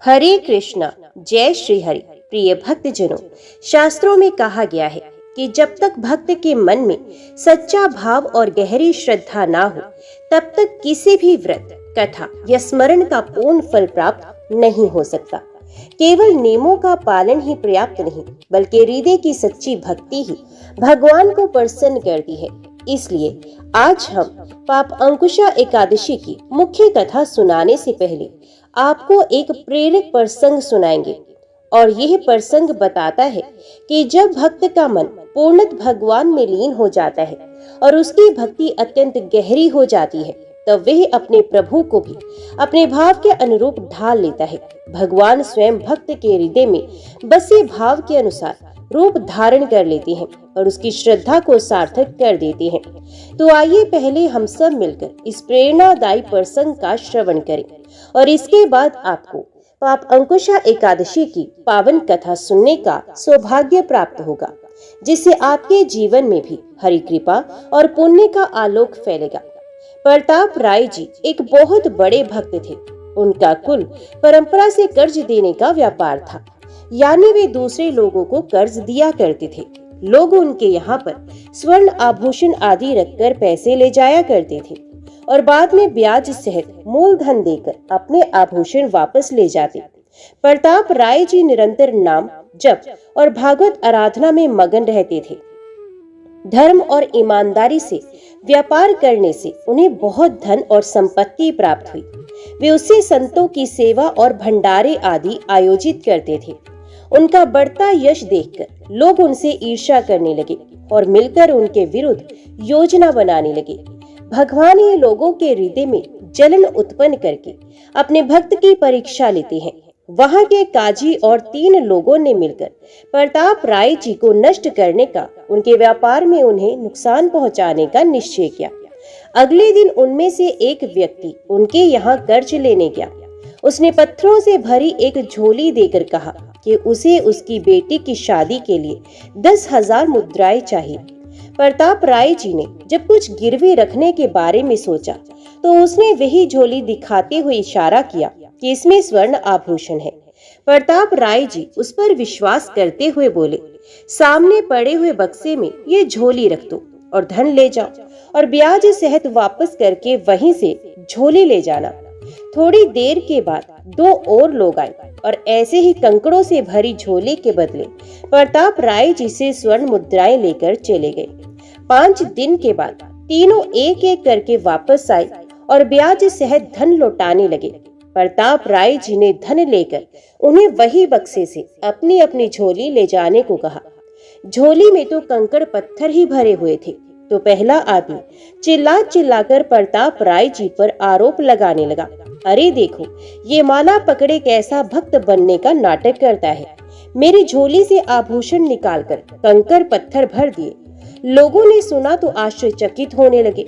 हरे कृष्णा, जय श्री हरि। प्रिय भक्तजनों, शास्त्रों में कहा गया है कि जब तक भक्त के मन में सच्चा भाव और गहरी श्रद्धा ना हो, तब तक किसी भी व्रत, कथा या स्मरण का पूर्ण फल प्राप्त नहीं हो सकता। केवल नियमों का पालन ही पर्याप्त नहीं, बल्कि हृदय की सच्ची भक्ति ही भगवान को प्रसन्न करती है। इसलिए आज हम पाप अंकुशा एकादशी की मुख्य कथा सुनाने से पहले आपको एक प्रेरक प्रसंग सुनाएंगे। और यह प्रसंग बताता है कि जब भक्त का मन पूर्णतः भगवान में लीन हो जाता है और उसकी भक्ति अत्यंत गहरी हो जाती है, तब वह अपने प्रभु को भी अपने भाव के अनुरूप ढाल लेता है। भगवान स्वयं भक्त के हृदय में बसे भाव के अनुसार रूप धारण कर लेते हैं और उसकी श्रद्धा को सार्थक कर देते हैं। तो आइए पहले हम सब मिलकर इस प्रेरणादायी प्रसंग का श्रवण करें और इसके बाद आपको पाप अंकुशा एकादशी की पावन कथा सुनने का सौभाग्य प्राप्त होगा, जिससे आपके जीवन में भी हरि कृपा और पुण्य का आलोक फैलेगा। प्रताप राय जी एक बहुत बड़े भक्त थे। उनका कुल परंपरा से कर्ज देने का व्यापार था, यानी वे दूसरे लोगों को कर्ज दिया करते थे। लोग उनके यहाँ पर स्वर्ण आभूषण आदि रखकर पैसे ले जाया करते थे और बाद में ब्याज सहित मूलधन देकर अपने आभूषण वापस ले जाते। प्रताप राय जी निरंतर नाम जप और भागवत आराधना में मगन रहते थे। धर्म और ईमानदारी से व्यापार करने से उन्हें बहुत धन और संपत्ति प्राप्त हुई। वे उससे संतों की सेवा और भंडारे आदि आयोजित करते थे। उनका बढ़ता यश देखकर लोग उनसे ईर्ष्या करने लगे और मिलकर उनके विरुद्ध योजना बनाने लगे। भगवान ये लोगों के हृदय में जलन उत्पन्न करके अपने भक्त की परीक्षा लेते हैं। वहां के काजी और 3 लोगों ने मिलकर प्रताप राय जी को नष्ट करने का, उनके व्यापार में उन्हें नुकसान पहुंचाने का निश्चय किया। अगले दिन उनमें से एक व्यक्ति उनके यहाँ कर्ज लेने गया। उसने पत्थरों से भरी एक झोली देकर कहा कि उसे उसकी बेटी की शादी के लिए 10,000 मुद्राएं चाहिए। प्रताप राय जी ने जब कुछ गिरवी रखने के बारे में सोचा, तो उसने वही झोली दिखाते हुए इशारा किया कि इसमें स्वर्ण आभूषण है। प्रताप राय जी उस पर विश्वास करते हुए बोले, सामने पड़े हुए बक्से में ये झोली रख दो और धन ले जाओ और ब्याज सहित वापस करके वहीं से झोली ले जाना। थोड़ी देर के बाद 2 और लोग आए और ऐसे ही कंकड़ों से भरी झोली के बदले प्रताप राय जी से स्वर्ण मुद्राएं लेकर चले गए। 5 दिन के बाद तीनों एक एक करके वापस आए और ब्याज सहित धन लौटाने लगे। प्रताप राय जी ने धन लेकर उन्हें वही बक्से से अपनी अपनी झोली ले जाने को कहा। झोली में तो कंकड़ पत्थर ही भरे हुए थे। तो पहला आदमी चिल्ला चिल्लाकर प्रताप राय जी पर आरोप लगाने लगा, अरे देखो, ये माला पकड़े कैसा भक्त बनने का नाटक करता है। मेरी झोली से आभूषण निकालकर कंकड़ पत्थर भर दिए। लोगों ने सुना तो आश्चर्यचकित होने लगे।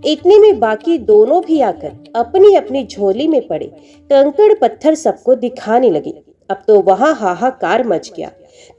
इतने में बाकी दोनों भी आकर अपनी अपनी झोली में पड़े कंकड़ पत्थर सबको दिखाने लगे। अब तो वहां हाहाकार मच गया।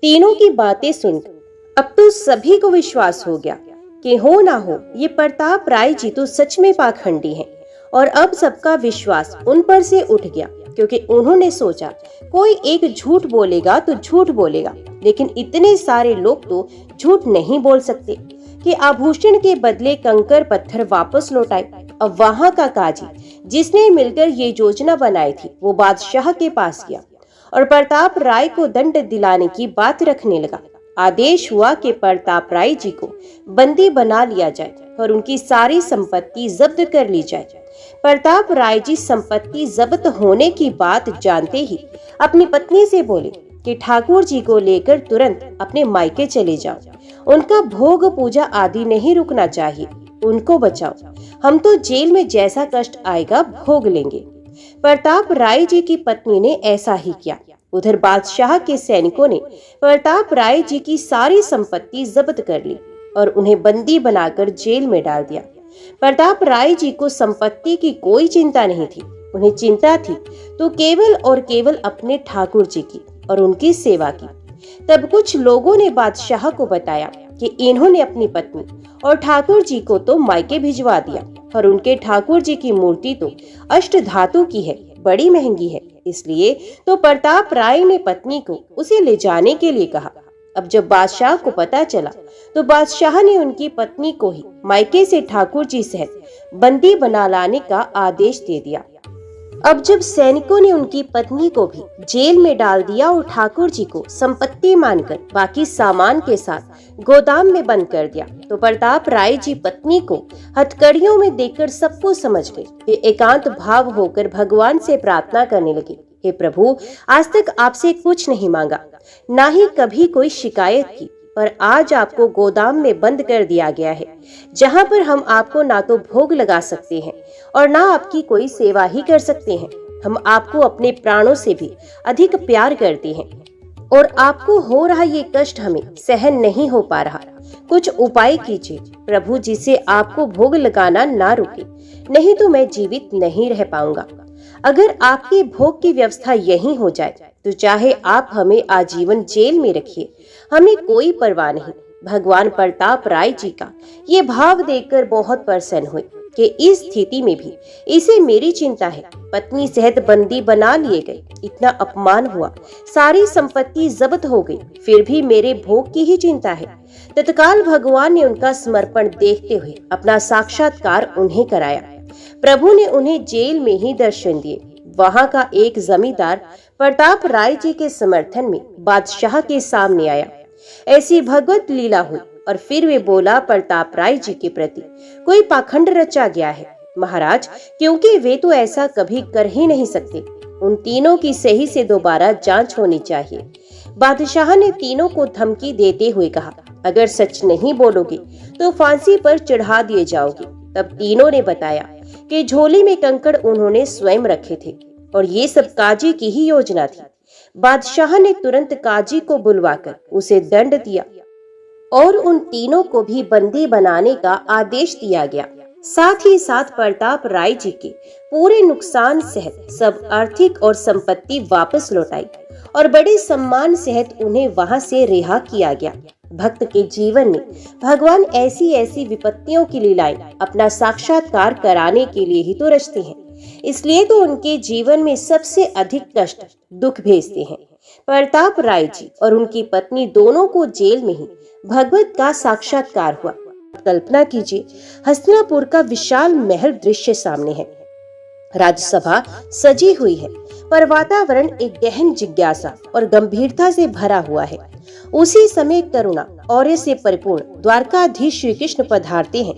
तीनों की बातें सुनकर अब तो सभी को विश्वास हो गया कि हो ना हो ये प्रताप राय जी तो सच में पाखंडी हैं। और अब सबका विश्वास उन पर से उठ गया, क्योंकि उन्होंने सोचा कोई एक झूठ बोलेगा तो झूठ बोलेगा, लेकिन इतने सारे लोग तो झूठ नहीं बोल सकते कि आभूषण के बदले कंकड़ पत्थर वापस लौटाए। अब वहां का काजी जिसने मिलकर ये योजना बनाई थी, वो बादशाह के पास गया और प्रताप राय को दंड दिलाने की बात रखने लगा। आदेश हुआ कि प्रताप राय जी को बंदी बना लिया जाए और उनकी सारी संपत्ति जब्त कर ली जाए। प्रताप राय जी संपत्ति जब्त होने की बात जानते ही अपनी पत्नी से बोले कि ठाकुर जी को लेकर तुरंत अपने मायके चले जाओ। उनका भोग पूजा आदि नहीं रुकना चाहिए। उनको बचाओ, हम तो जेल में जैसा कष्ट आएगा भोग लेंगे। प्रताप राय जी की पत्नी ने ऐसा ही किया। उधर बादशाह के सैनिकों ने प्रताप राय जी की सारी संपत्ति जब्त कर ली और उन्हें बंदी बनाकर जेल में डाल दिया। प्रताप राय जी को संपत्ति की कोई चिंता नहीं थी। उन्हें चिंता थी तो केवल और केवल अपने ठाकुर जी की और उनकी सेवा की। तब कुछ लोगों ने बादशाह को बताया कि इन्होंने अपनी पत्नी और ठाकुर जी को तो मायके भिजवा दिया और उनके ठाकुर जी की मूर्ति तो अष्ट धातु की है, बड़ी महंगी है। इसलिए तो प्रताप राय ने पत्नी को उसे ले जाने के लिए कहा। अब जब बादशाह को पता चला तो बादशाह ने उनकी पत्नी को ही मायके से ठाकुर जी सहित बंदी बना लाने का आदेश दे दिया। अब जब सैनिकों ने उनकी पत्नी को भी जेल में डाल दिया और ठाकुर जी को संपत्ति मानकर बाकी सामान के साथ गोदाम में बंद कर दिया, तो प्रताप राय जी पत्नी को हथकड़ियों में देखकर सबको समझ गए। वे एकांत भाव होकर भगवान से प्रार्थना करने लगे, हे प्रभु, आज तक आपसे कुछ नहीं मांगा, ना ही कभी कोई शिकायत की, पर आज आपको गोदाम में बंद कर दिया गया है, जहां पर हम आपको ना तो भोग लगा सकते हैं और ना आपकी कोई सेवा ही कर सकते हैं। हम आपको अपने प्राणों से भी अधिक प्यार करते हैं और आपको हो रहा ये कष्ट हमें सहन नहीं हो पा रहा। कुछ उपाय कीजिए प्रभु, जिसे आपको भोग लगाना ना रुके, नहीं तो मैं जीवित नहीं रह पाऊंगा। अगर आपके भोग की व्यवस्था यही हो जाए तो चाहे आप हमें आजीवन जेल में रखिए, हमें कोई परवाह नहीं। भगवान प्रताप राय जी का ये भाव देखकर बहुत प्रसन्न हुए कि इस स्थिति में भी इसे मेरी चिंता है। पत्नी सहित बंदी बना लिए गए, इतना अपमान हुआ, सारी संपत्ति जब्त हो गई, फिर भी मेरे भोग की ही चिंता है। तत्काल भगवान ने उनका समर्पण देखते हुए अपना साक्षात्कार उन्हें कराया। प्रभु ने उन्हें जेल में ही दर्शन दिए। वहां का एक जमींदार प्रताप राय जी के समर्थन में बादशाह के सामने आया। ऐसी भगवत लीला हुई और फिर वे बोला, प्रताप राय जी के प्रति कोई पाखंड रचा गया है महाराज, क्योंकि वे तो ऐसा कभी कर ही नहीं सकते। उन तीनों की सही से दोबारा जांच होनी चाहिए। बादशाह ने तीनों को धमकी देते हुए कहा, अगर सच नहीं बोलोगे तो फांसी पर चढ़ा दिए जाओगे। तब तीनों ने बताया कि झोली में कंकड़ उन्होंने स्वयं रखे थे और ये सब काजी की ही योजना थी। बादशाह ने तुरंत काजी को बुलवाकर उसे दंड दिया और उन तीनों को भी बंदी बनाने का आदेश दिया गया। साथ ही साथ प्रताप राय जी के पूरे नुकसान सहित सब आर्थिक और संपत्ति वापस लौटाई और बड़े सम्मान सहित उन्हें वहां से रिहा किया गया। भक्त के जीवन में भगवान ऐसी ऐसी विपत्तियों की लीलाएं अपना साक्षात्कार कराने के लिए ही तो रचते हैं, इसलिए तो उनके जीवन में सबसे अधिक कष्ट दुख भेजते हैं। प्रताप राय जी और उनकी पत्नी दोनों को जेल में ही भगवत का साक्षात्कार हुआ। कल्पना कीजिए, हस्तिनापुर का विशाल महल दृश्य सामने है, राज्यसभा सजी हुई है, पर वातावरण एक गहन जिज्ञासा और गंभीरता से भरा हुआ है। उसी समय करुणा और से परिपूर्ण द्वारकाधीश श्री कृष्ण पधारते हैं।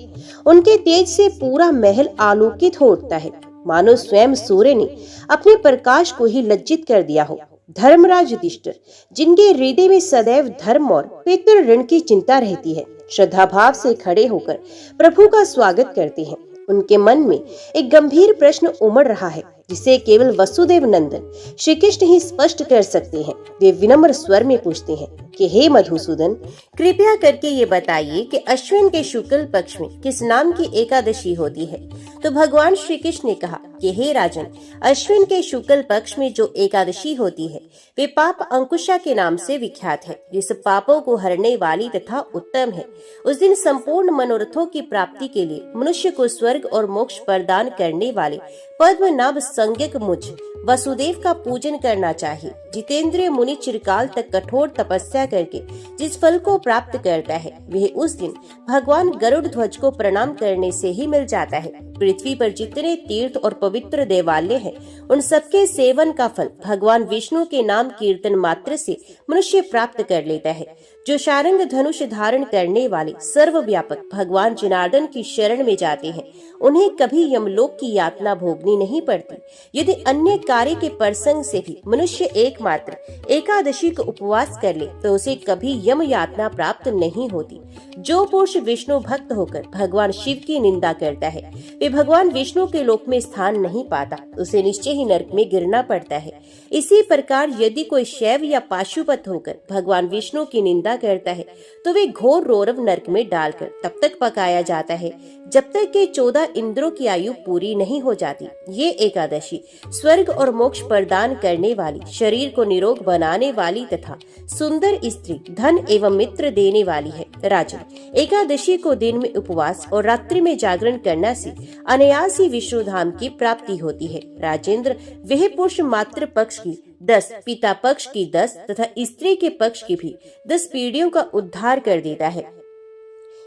उनके तेज से पूरा महल आलोकित हो उठता है, मानो स्वयं सूर्य ने अपने प्रकाश को ही लज्जित कर दिया हो। धर्मराज युधिष्ठिर, जिनके हृदय में सदैव धर्म और पितृ ऋण की चिंता रहती है, श्रद्धा भाव से खड़े होकर प्रभु का स्वागत करते हैं। उनके मन में एक गंभीर प्रश्न उमड़ रहा है, जिसे केवल वसुदेव नंदन श्री कृष्ण ही स्पष्ट कर सकते हैं। वे विनम्र स्वर में पूछते हैं कि हे मधुसूदन, कृपया करके ये बताइए कि अश्विन के शुक्ल पक्ष में किस नाम की एकादशी होती है। तो भगवान श्री कृष्ण ने कहा कि हे राजन, अश्विन के शुक्ल पक्ष में जो एकादशी होती है वे पाप अंकुशा के नाम से विख्यात है, जिस पापों को हरने वाली तथा उत्तम है। उस दिन संपूर्ण मनोरथों की प्राप्ति के लिए मनुष्य को स्वर्ग और मोक्ष प्रदान करने वाले पद्मनाभ संज्ञक मुझ वसुदेव का पूजन करना चाहिए। जितेंद्रिय मुनि चिरकाल तक कठोर तपस्या करके जिस फल को प्राप्त करता है, वह उस दिन भगवान गरुड़ ध्वज को प्रणाम करने से ही मिल जाता है। पृथ्वी पर जितने तीर्थ और पवित्र देवालय हैं, उन सबके सेवन का फल भगवान विष्णु के नाम कीर्तन मात्र से मनुष्य प्राप्त कर लेता है। जो शारंग धनुष धारण करने वाले सर्वव्यापक भगवान जनार्दन की शरण में जाते हैं, उन्हें कभी यमलोक की यातना भोगनी नहीं पड़ती। यदि अन्य कार्य के प्रसंग से भी मनुष्य एकमात्र एकादशी को उपवास कर ले तो उसे कभी यम यातना प्राप्त नहीं होती। जो पुरुष विष्णु भक्त होकर भगवान शिव की निंदा करता है, वे भगवान विष्णु के लोक में स्थान नहीं पाता, उसे निश्चय ही नरक में गिरना पड़ता है। इसी प्रकार यदि कोई शैव या पाशुपत होकर भगवान विष्णु की निंदा करता है तो वे घोर रौरव नरक में डालकर तब तक पकाया जाता है जब तक कि 14 इंद्रों की आयु पूरी नहीं हो जाती। ये एकादशी स्वर्ग और मोक्ष प्रदान करने वाली, शरीर को निरोग बनाने वाली तथा सुंदर स्त्री, धन एवं मित्र देने वाली है। राजन, एकादशी को दिन में उपवास और रात्रि में जागरण करने से अनायास ही विष्णु धाम की प्राप्ति होती है। राजेंद्र, वह पुरुष मातृ पक्ष की 10, पिता पक्ष की 10 तथा स्त्री के पक्ष की भी 10 पीढ़ियों का उद्धार कर देता है।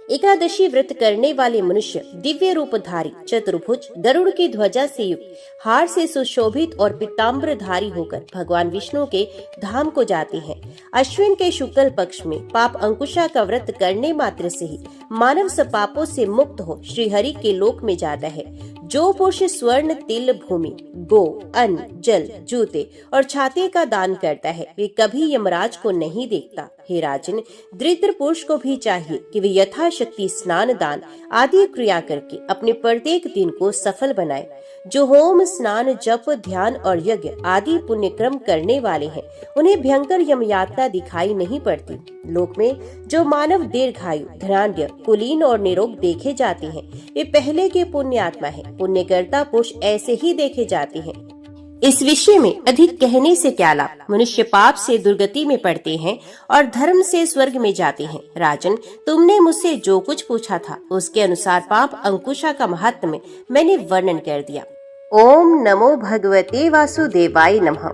एकादशी व्रत करने वाले मनुष्य दिव्य रूपधारी, चतुर्भुज, गरुड़ की ध्वजा से युक्त, हार से सुशोभित और पीताम्बरधारी होकर भगवान विष्णु के धाम को जाते हैं। अश्विन के शुक्ल पक्ष में पाप अंकुशा का व्रत करने मात्र से ही मानव सब पापों से मुक्त हो श्रीहरि के लोक में जाता है। जो पुरुष स्वर्ण, तिल, भूमि, गो, अन्न, जल, जूते और छाते का दान करता है वे कभी यमराज को नहीं देखता। हे राजन, दरिद्र पुरुष को भी चाहिए कि वे यथाशक्ति स्नान, दान आदि क्रिया करके अपने प्रत्येक दिन को सफल बनाए। जो होम, स्नान, जप, ध्यान और यज्ञ आदि पुण्य क्रम करने वाले हैं उन्हें भयंकर यम यातना दिखाई नहीं पड़ती। लोक में जो मानव दीर्घायु, धनाढ्य, कुलीन और निरोग देखे जाते हैं वे पहले के पुण्य आत्मा है। पुण्यकर्ता पुरुष ऐसे ही देखे जाते हैं। इस विषय में अधिक कहने से क्या लाभ। मनुष्य पाप से दुर्गति में पड़ते हैं और धर्म से स्वर्ग में जाते हैं। राजन, तुमने मुझसे जो कुछ पूछा था उसके अनुसार पाप अंकुशा का महात्म्य मैंने वर्णन कर दिया। ओम नमो भगवते वासुदेवाय नमः।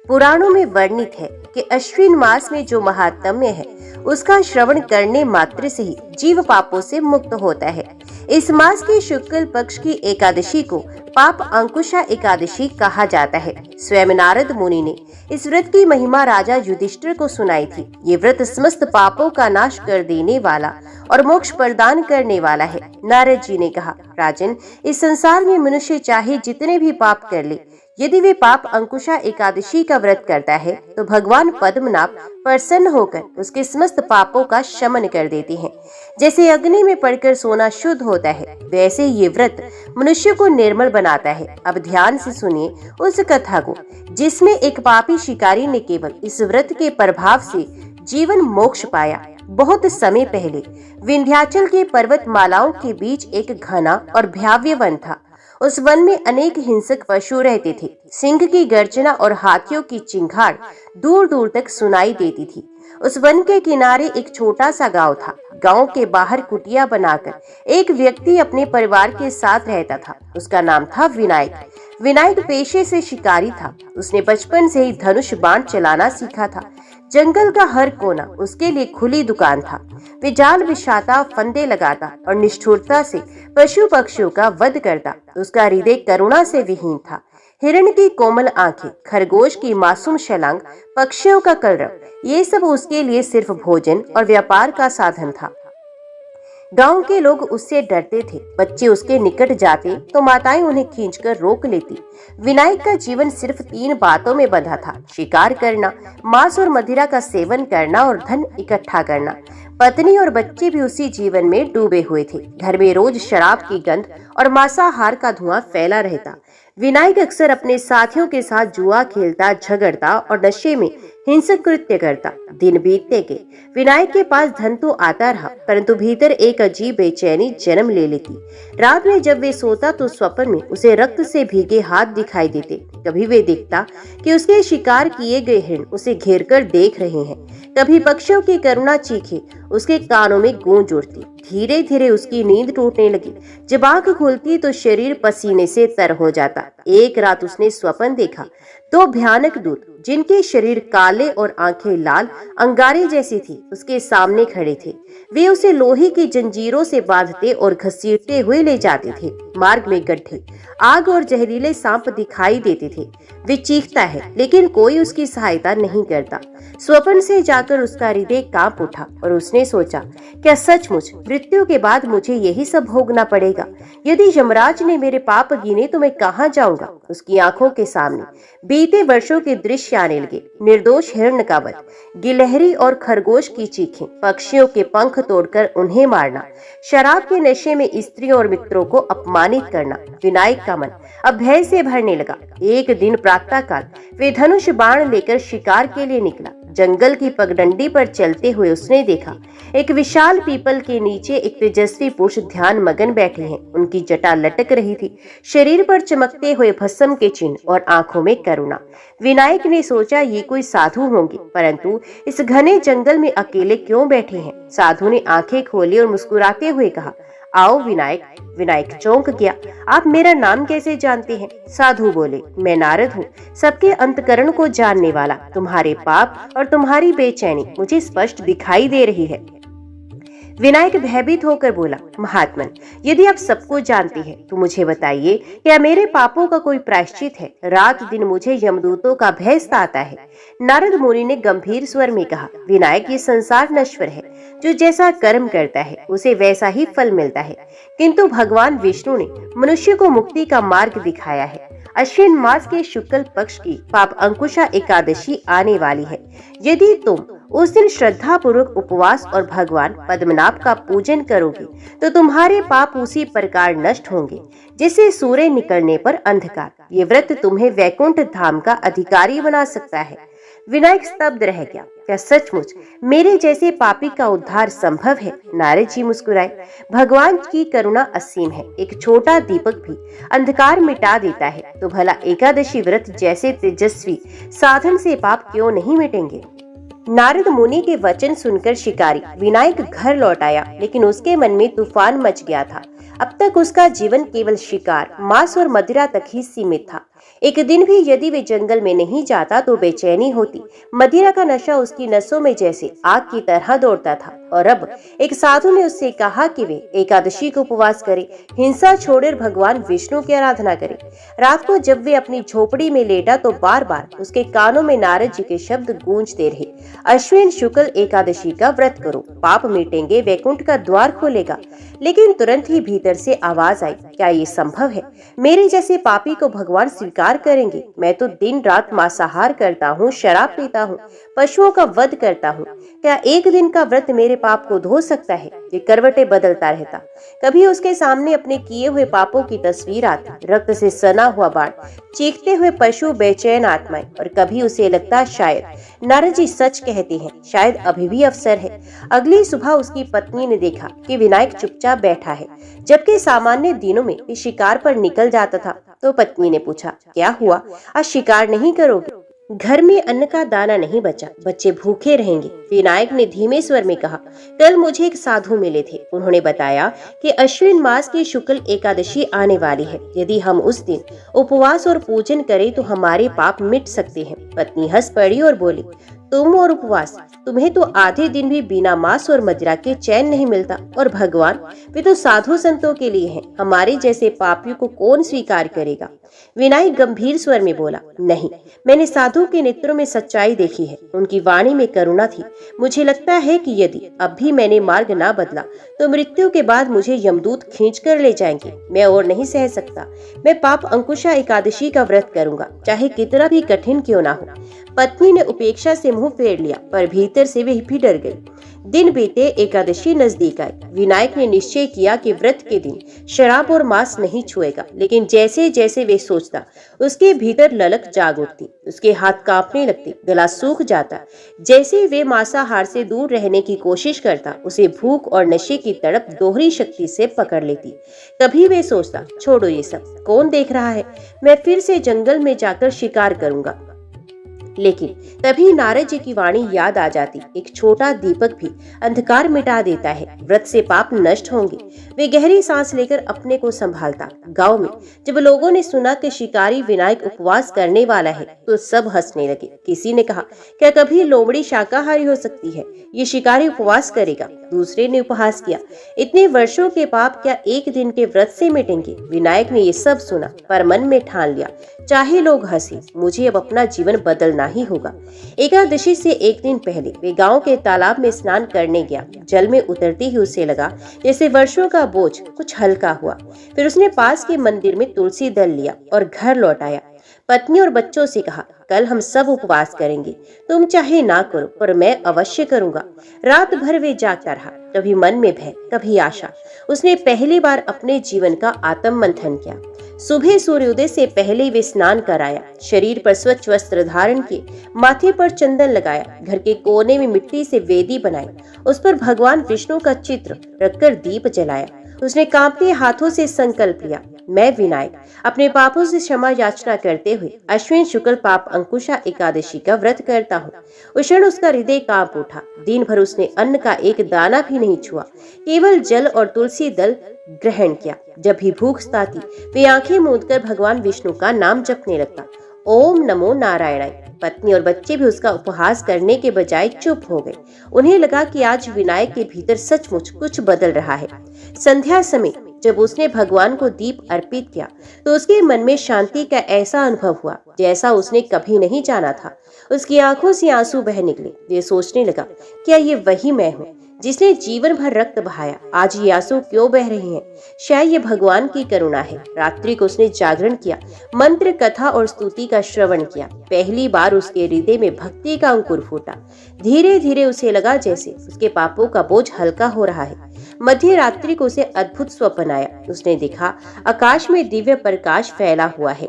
पुराणों में वर्णित है कि अश्विन मास में जो महात्म्य है उसका श्रवण करने मात्र से ही जीव पापों से मुक्त होता है। इस मास की शुक्ल पक्ष की एकादशी को पाप अंकुशा एकादशी कहा जाता है। स्वयं नारद मुनि ने इस व्रत की महिमा राजा युधिष्ठिर को सुनाई थी। ये व्रत समस्त पापों का नाश कर देने वाला और मोक्ष प्रदान करने वाला है। नारद जी ने कहा, राजन, इस संसार में मनुष्य चाहे जितने भी पाप कर ले, यदि वे पाप अंकुशा एकादशी का व्रत करता है तो भगवान पद्मनाभ प्रसन्न होकर उसके समस्त पापों का शमन कर देते हैं। जैसे अग्नि में पड़कर सोना शुद्ध होता है, वैसे ये व्रत मनुष्य को निर्मल बनाता है। अब ध्यान से सुनिए उस कथा को जिसमें एक पापी शिकारी ने केवल इस व्रत के प्रभाव से जीवन मोक्ष पाया। बहुत समय पहले विंध्याचल के पर्वतमालाओं के बीच एक घना और भयाव्य वन था। उस वन में अनेक हिंसक पशु रहते थे। सिंह की गर्जना और हाथियों की चिंगाड़ दूर दूर तक सुनाई देती थी। उस वन के किनारे एक छोटा सा गांव था। गांव के बाहर कुटिया बनाकर एक व्यक्ति अपने परिवार के साथ रहता था। उसका नाम था विनायक। विनायक पेशे से शिकारी था। उसने बचपन से ही धनुष बाण चलाना सीखा था। जंगल का हर कोना उसके लिए खुली दुकान था। वे जाल बिछाता, फंदे लगाता और निष्ठुरता से पशु पक्षियों का वध करता। उसका हृदय करुणा से विहीन था। हिरण की कोमल आंखें, खरगोश की मासूम छलांग, पक्षियों का कलरव, ये सब उसके लिए सिर्फ भोजन और व्यापार का साधन था। गांव के लोग उससे डरते थे। बच्चे उसके निकट जाते तो माताएं उन्हें खींचकर रोक लेती। विनायक का जीवन सिर्फ 3 बातों में बंधा था: शिकार करना, मांस और मदिरा का सेवन करना और धन इकट्ठा करना। पत्नी और बच्चे भी उसी जीवन में डूबे हुए थे। घर में रोज शराब की गंध और मांसाहार का धुआं फैला रहता। विनायक अक्सर अपने साथियों के साथ जुआ खेलता, झगड़ता और नशे में हिंसक कृत्य करता। दिन बीतते गए। विनायक के पास धन तो आता रहा, परंतु भीतर एक अजीब बेचैनी जन्म ले लेती। रात में जब वे सोता तो स्वप्न में उसे रक्त से भीगे हाथ दिखाई देते। कभी वे देखता कि उसके शिकार किए गए हिरण उसे घेर कर देख रहे हैं। कभी पक्षियों की करुणा चीखें उसके कानों में गूंज उठती। धीरे धीरे उसकी नींद टूटने लगी। जब आंख खुलती तो शरीर पसीने से तर हो जाता। एक रात उसने स्वप्न देखा। 2 भयानक दूत जिनके शरीर काले और आंखें लाल अंगारे जैसी थी उसके सामने खड़े थे। वे उसे लोहे की जंजीरों से बांधते और घसीटते हुए ले जाते थे। मार्ग में गड्ढे, आग और जहरीले सांप दिखाई देते थे। वे चीखता है लेकिन कोई उसकी सहायता नहीं करता। स्वप्न से जाकर उसका हृदय कांप उठा और उसने सोचा, क्या सचमुच मृत्यु के बाद मुझे यही सब भोगना पड़ेगा? यदि यमराज ने मेरे पाप गिने तो मैं कहाँ जाऊंगा? उसकी आंखों के सामने बीते वर्षों के दृश्य आने लगे। निर्दोष हिरण का वध, गिलहरी और खरगोश की चीखें, पक्षियों के पंख तोड़कर उन्हें मारना, शराब के नशे में स्त्रियों और मित्रों को अपमानित करना। विनायक का मन अब भय से भरने लगा। एक दिन प्रातःकाल वे धनुष बाण लेकर शिकार के लिए निकला। जंगल की पगडंडी पर चलते हुए उसने देखा एक विशाल पीपल के नीचे एक तेजस्वी पुरुष ध्यान मगन बैठे हैं। उनकी जटा लटक रही थी, शरीर पर चमकते हुए भस्म के चिन्ह और आंखों में करुणा। विनायक ने सोचा ये कोई साधु होंगे, परंतु इस घने जंगल में अकेले क्यों बैठे हैं। साधु ने आंखें खोली और मुस्कुराते हुए कहा, आओ विनायक। विनायक चौंक गया, आप मेरा नाम कैसे जानते हैं। साधु बोले, मैं नारद हूँ, सबके अंतकरण को जानने वाला। तुम्हारे पाप और तुम्हारी बेचैनी मुझे स्पष्ट दिखाई दे रही है। विनायक भयभीत होकर बोला, महात्मन, यदि आप सबको जानते हैं तो मुझे बताइए, क्या मेरे पापों का कोई प्रायश्चित है। रात दिन मुझे यमदूतों का भय सताता है। नारद मुनि ने गंभीर स्वर में कहा, विनायक, ये संसार नश्वर है, जो जैसा कर्म करता है उसे वैसा ही फल मिलता है, किंतु भगवान विष्णु ने मनुष्य को मुक्ति का मार्ग दिखाया है। अश्विन मास के शुक्ल पक्ष की पाप अंकुशा एकादशी आने वाली है। यदि तुम उस दिन श्रद्धा पूर्वक उपवास और भगवान पद्मनाभ का पूजन करोगे तो तुम्हारे पाप उसी प्रकार नष्ट होंगे जैसे सूर्य निकलने पर अंधकार। ये व्रत तुम्हें वैकुंठ धाम का अधिकारी बना सकता है। विनायक स्तब्ध रह गया, क्या सचमुच मेरे जैसे पापी का उद्धार संभव है। नारद जी मुस्कुराए, भगवान की करुणा असीम है। एक छोटा दीपक भी अंधकार मिटा देता है, तो भला एकादशी व्रत जैसे तेजस्वी साधन से पाप क्यों नहीं मिटेंगे। नारद मुनि के वचन सुनकर शिकारी विनायक घर लौट आया, लेकिन उसके मन में तूफान मच गया था। अब तक उसका जीवन केवल शिकार, मांस और मदिरा तक ही सीमित था। एक दिन भी यदि वे जंगल में नहीं जाता तो बेचैनी होती। मदिरा का नशा उसकी नसों में जैसे आग की तरह दौड़ता था। और अब एक साधु ने उससे कहा कि वे एकादशी को उपवास करें, हिंसा छोड़कर भगवान विष्णु की आराधना करें। रात को जब वे अपनी झोपड़ी में लेटा तो बार बार उसके कानों में नारद जी के शब्द गूंजते रहे, अश्विन शुक्ल एकादशी का व्रत करो, पाप मिटेंगे, वैकुंठ का द्वार खोलेगा। लेकिन तुरंत ही भीतर से आवाज आई, क्या ये संभव है। मेरे जैसे पापी को भगवान स्वीकार करेंगे। मैं तो दिन रात मांसाहार करता हूँ, शराब पीता हूँ, पशुओं का वध करता हूँ। क्या एक दिन का व्रत मेरे पाप को धो सकता है। ये करवटें बदलता रहता। कभी उसके सामने अपने किए हुए पापों की तस्वीर आती, रक्त से सना हुआ बाण, चीखते हुए पशु, बेचैन आत्माएं। और कभी उसे लगता शायद नारद जी सच कहते हैं, शायद अभी भी अवसर है। अगली सुबह उसकी पत्नी ने देखा कि विनायक चुपचाप बैठा है, जबकि सामान्य दिनों में वे शिकार पर निकल जाता था। तो पत्नी ने पूछा, क्या हुआ, आज शिकार नहीं करोगे। घर में अन्न का दाना नहीं बचा, बच्चे भूखे रहेंगे। विनायक ने धीमे स्वर में कहा, कल मुझे एक साधु मिले थे। उन्होंने बताया कि अश्विन मास की शुक्ल एकादशी आने वाली है। यदि हम उस दिन उपवास और पूजन करें तो हमारे पाप मिट सकते हैं। पत्नी हंस पड़ी और बोली, तुम और उपवास, तुम्हें तो आधे दिन भी बिना मांस और मदिरा के चैन नहीं मिलता। और भगवान, वे तो साधु संतों के लिए हैं, हमारे जैसे पापियों को कौन स्वीकार करेगा। विनायक गंभीर स्वर में बोला, नहीं, मैंने साधु के नेत्रों में सच्चाई देखी है, उनकी वाणी में करुणा थी। मुझे लगता है कि यदि अब भी मैंने मार्ग ना बदला तो मृत्यु के बाद मुझे यमदूत खींच कर ले जाएंगे। मैं और नहीं सह सकता। मैं पाप अंकुशा एकादशी का व्रत करूंगा, चाहे कितना भी कठिन क्यों ना हो। पत्नी ने उपेक्षा से मुंह फेर लिया, पर भीतर से वे भी डर गई। दिन बीते, एकादशी नजदीक आई। विनायक ने निश्चय किया कि व्रत के दिन शराब और मांस नहीं छुएगा। लेकिन जैसे जैसे वे सोचता, उसके भीतर ललक जाग उठती, उसके हाथ कांपने लगते, गला सूख जाता। जैसे वे मांसाहार से दूर रहने की कोशिश करता, उसे भूख और नशे की तड़प दोहरी शक्ति से पकड़ लेती। कभी वे सोचता, छोड़ो ये सब, कौन देख रहा है, मैं फिर से जंगल में जाकर शिकार करूंगा। लेकिन तभी नारद जी की वाणी याद आ जाती, एक छोटा दीपक भी अंधकार मिटा देता है, व्रत से पाप नष्ट होंगे। वे गहरी सांस लेकर अपने को संभालता। गांव में जब लोगों ने सुना कि शिकारी विनायक उपवास करने वाला है तो सब हंसने लगे। किसी ने कहा, क्या कभी लोमड़ी शाकाहारी हो सकती है, ये शिकारी उपवास करेगा। दूसरे ने उपहास किया, इतने वर्षों के पाप क्या एक दिन के व्रत से मिटेंगे। विनायक ने ये सब सुना, पर मन में ठान लिया, चाहे लोग हंसे, मुझे अब अपना जीवन बदलना ही होगा। एकादशी से एक दिन पहले वे गांव के तालाब में स्नान करने गया। जल में उतरते ही उसे लगा जैसे वर्षों का बोझ कुछ हल्का हुआ। फिर उसने पास के मंदिर में तुलसी दल लिया और घर लौट आया। पत्नी और बच्चों से कहा, कल हम सब उपवास करेंगे, तुम चाहे ना करो पर मैं अवश्य करूंगा। रात भर वे जागता रहा। कभी मन में भय, कभी आशा। उसने पहली बार अपने जीवन का आत्म मंथन किया। सुबह सूर्योदय से पहले वे स्नान कराया, शरीर पर स्वच्छ वस्त्र धारण किए, माथे पर चंदन लगाया, घर के कोने में मिट्टी से वेदी बनाई, उस पर भगवान विष्णु का चित्र रखकर दीप जलाया। उसने कांपते हाथों से संकल्प लिया, मैं विनायक अपने पापों से क्षमा याचना करते हुए अश्विन शुक्ल पाप अंकुशा एकादशी का व्रत करता हूँ। उस क्षण उसका हृदय कांप उठा। दिन भर उसने अन्न का एक दाना भी नहीं छुआ, केवल जल और तुलसी दल ग्रहण किया। जब भी भूख सताती वे आंखें मूंदकर भगवान विष्णु का नाम जपने लगता, ओम नमो नारायणाय। पत्नी और बच्चे भी उसका उपहास करने के बजाय चुप हो गए। उन्हें लगा कि आज विनायक के भीतर सचमुच कुछ बदल रहा है। संध्या समय जब उसने भगवान को दीप अर्पित किया तो उसके मन में शांति का ऐसा अनुभव हुआ जैसा उसने कभी नहीं जाना था। उसकी आंखों से आंसू बह निकले। वे सोचने लगा, क्या ये वही मैं हूँ जिसने जीवन भर रक्त बहाया? आज ये आंसू क्यों बह रहे हैं? शायद ये भगवान की करुणा है। रात्रि को उसने जागरण किया, मंत्र, कथा और स्तुति का श्रवण किया। पहली बार उसके हृदय में भक्ति का अंकुर फूटा। धीरे धीरे उसे लगा जैसे उसके पापों का बोझ हल्का हो रहा है। मध्य रात्रि को उसे अद्भुत स्वप्न आया। उसने देखा आकाश में दिव्य प्रकाश फैला हुआ है।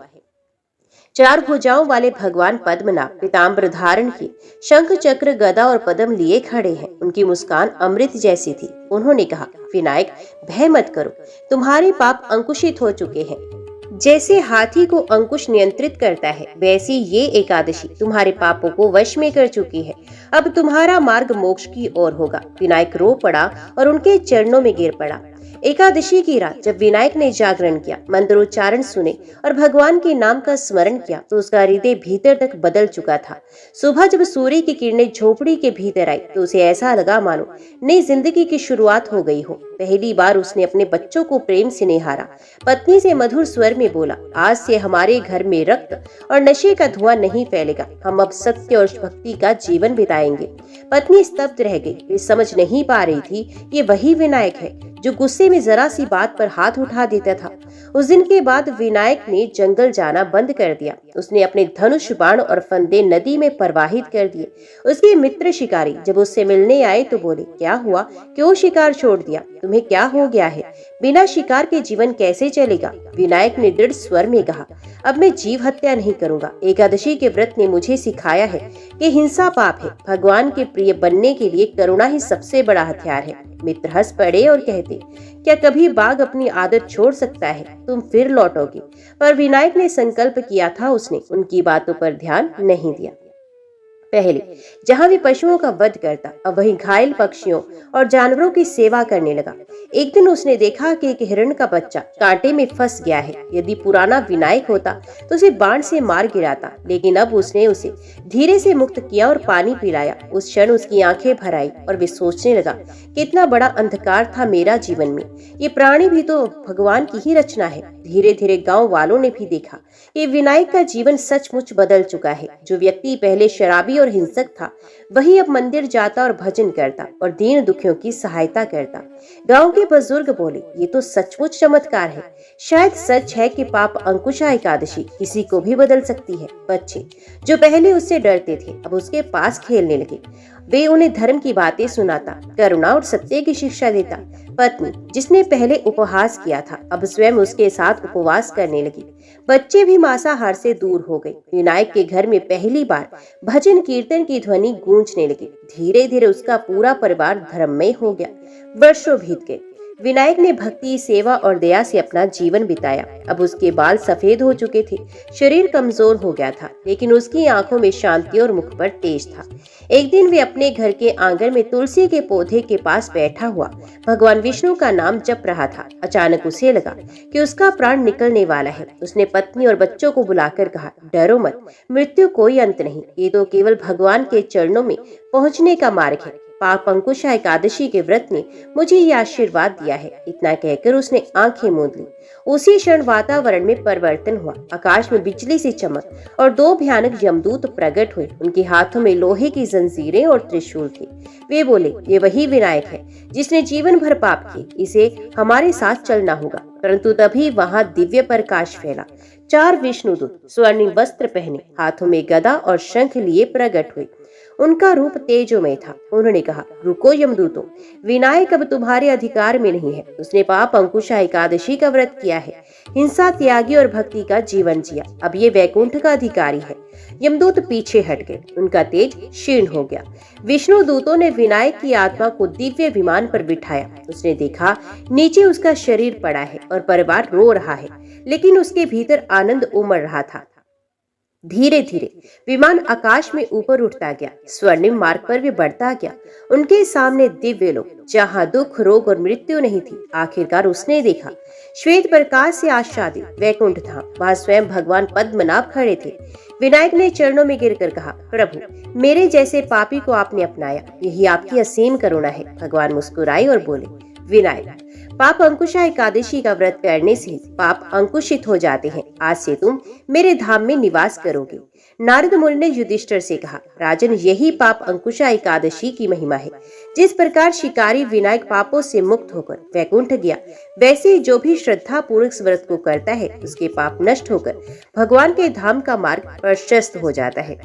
4 भुजाओं वाले भगवान पद्मनाभ पीताम्बर धारण किए, शंख चक्र गदा और पद्म लिए खड़े हैं। उनकी मुस्कान अमृत जैसी थी। उन्होंने कहा, विनायक भय मत करो, तुम्हारे पाप अंकुशित हो चुके हैं। जैसे हाथी को अंकुश नियंत्रित करता है, वैसी ये एकादशी तुम्हारे पापों को वश में कर चुकी है। अब तुम्हारा मार्ग मोक्ष की ओर होगा। विनायक रो पड़ा और उनके चरणों में गिर पड़ा। एकादशी की रात जब विनायक ने जागरण किया, मंत्रोच्चारण सुने और भगवान के नाम का स्मरण किया तो उसका हृदय भीतर तक बदल चुका था। सुबह जब सूर्य की किरणें झोपड़ी के भीतर आई तो उसे ऐसा लगा मानो नई जिंदगी की शुरुआत हो गई हो। पहली बार उसने अपने बच्चों को प्रेम से निहारा। पत्नी से मधुर स्वर में बोला, आज से हमारे घर में रक्त और नशे का धुआं नहीं फैलेगा। हम अब सत्य और भक्ति का जीवन बिताएंगे। पत्नी स्तब्ध रह गई। वे समझ नहीं पा रही थी ये वही विनायक है जो गुस्से में जरा सी बात पर हाथ उठा देता था। उस दिन के बाद विनायक ने जंगल जाना बंद कर दिया। उसने अपने धनुष, बाण और फंदे नदी में प्रवाहित कर दिए। उसके मित्र शिकारी जब उससे मिलने आए तो बोले, क्या हुआ, क्यों शिकार छोड़ दिया, तुम्हें क्या हो गया है? बिना शिकार के जीवन कैसे चलेगा? विनायक ने दृढ़ स्वर में कहा, अब मैं जीव हत्या नहीं करूंगा। एकादशी के व्रत ने मुझे सिखाया है कि हिंसा पाप है। भगवान के प्रिय बनने के लिए करुणा ही सबसे बड़ा हथियार है। मित्र हंस पड़े और कहते, क्या कभी बाघ अपनी आदत छोड़ सकता है? तुम फिर लौटोगे। पर विनायक ने संकल्प किया था, उसने उनकी बातों पर ध्यान नहीं दिया। पहले जहां भी पशुओं का वध करता, अब वहीं घायल पक्षियों और जानवरों की सेवा करने लगा। एक दिन उसने देखा कि एक हिरण का बच्चा कांटे में फंस गया है। यदि पुराना विनायक होता तो उसे बाण से मार गिराता, लेकिन अब उसने उसे धीरे से मुक्त किया और पानी पिलाया। उस क्षण उसकी आंखें भर आई और वे सोचने लगा, कितना बड़ा अंधकार था मेरा जीवन में। ये प्राणी भी तो भगवान की ही रचना है। धीरे धीरे गांव वालों ने भी देखा कि विनायक का जीवन सचमुच बदल चुका है। जो व्यक्ति पहले शराबी और हिंसक था, वही अब मंदिर जाता और भजन करता और दीन दुखियों की सहायता करता। गांव के बुजुर्ग बोले, ये तो सचमुच चमत्कार है। शायद सच है कि पाप अंकुशा एकादशी किसी को भी बदल सकती है। बच्चे जो पहले उससे डरते थे, अब उसके पास खेलने लगे। वे उन्हें धर्म की बातें सुनाता, करुणा और सत्य की शिक्षा देता। पत्नी जिसने पहले उपहास किया था, अब स्वयं उसके साथ उपवास करने लगी। बच्चे भी मांसाहार से दूर हो गए। विनायक के घर में पहली बार भजन कीर्तन की ध्वनि गूंजने लगी। धीरे धीरे उसका पूरा परिवार धर्ममय हो गया। वर्षों बीत गए। विनायक ने भक्ति, सेवा और दया से अपना जीवन बिताया। अब उसके बाल सफेद हो चुके थे, शरीर कमजोर हो गया था, लेकिन उसकी आंखों में शांति और मुख पर तेज था। एक दिन वे अपने घर के आंगन में तुलसी के पौधे के पास बैठा हुआ भगवान विष्णु का नाम जप रहा था। अचानक उसे लगा कि उसका प्राण निकलने वाला है। उसने पत्नी और बच्चों को बुलाकर कहा, डरो मत, मृत्यु कोई अंत नहीं, ये तो केवल भगवान के चरणों में पहुंचने का मार्ग है। पाप अंकुशा एकादशी के व्रत ने मुझे ये आशीर्वाद दिया है। इतना कहकर उसने आंखें मूंद ली। उसी क्षण वातावरण में परिवर्तन हुआ। आकाश में बिजली सी चमक और 2 भयानक यमदूत प्रकट हुए। उनके हाथों में लोहे की जंजीरें और त्रिशूल थे। वे बोले, ये वही विनायक है जिसने जीवन भर पाप किए, इसे हमारे साथ चलना होगा। परंतु तभी वहां दिव्य प्रकाश फैला। 4 विष्णुदूत स्वर्णिम वस्त्र पहने, हाथों में गदा और शंख लिए प्रकट हुए। उनका रूप तेजोमय था। उन्होंने कहा, रुको यमदूतों, विनायक अब तुम्हारे अधिकार में नहीं है। उसने पाप अंकुशा एकादशी का व्रत किया है, हिंसा त्यागी और भक्ति का जीवन जिया। अब ये वैकुंठ का अधिकारी है। यमदूत पीछे हट गए, उनका तेज क्षीण हो गया। विष्णु दूतों ने विनायक की आत्मा को दिव्य विमान पर बिठाया। उसने देखा, नीचे उसका शरीर पड़ा है और परिवार रो रहा है, लेकिन उसके भीतर आनंद उमड़ रहा था। धीरे धीरे विमान आकाश में ऊपर उठता गया, स्वर्णिम मार्ग पर भी बढ़ता गया। उनके सामने दिव्य लोक, जहाँ दुख, रोग और मृत्यु नहीं थी। आखिरकार उसने देखा, श्वेत प्रकाश से आच्छादित वैकुंठ था। वहाँ स्वयं भगवान पद्मनाभ खड़े थे। विनायक ने चरणों में गिरकर कहा, प्रभु, मेरे जैसे पापी को आपने अपनाया, यही आपकी असीम करुणा है। भगवान मुस्कुराए और बोले, विनायक, पाप अंकुशा एकादशी का व्रत करने से पाप अंकुशित हो जाते हैं। आज से तुम मेरे धाम में निवास करोगे। नारद मुनि ने युधिष्ठिर से कहा, राजन, यही पाप अंकुशा एकादशी की महिमा है। जिस प्रकार शिकारी विनायक पापों से मुक्त होकर वैकुंठ गया, वैसे ही जो भी श्रद्धा पूर्वक इस व्रत को करता है, उसके पाप नष्ट होकर भगवान के धाम का मार्ग प्रशस्त हो जाता है।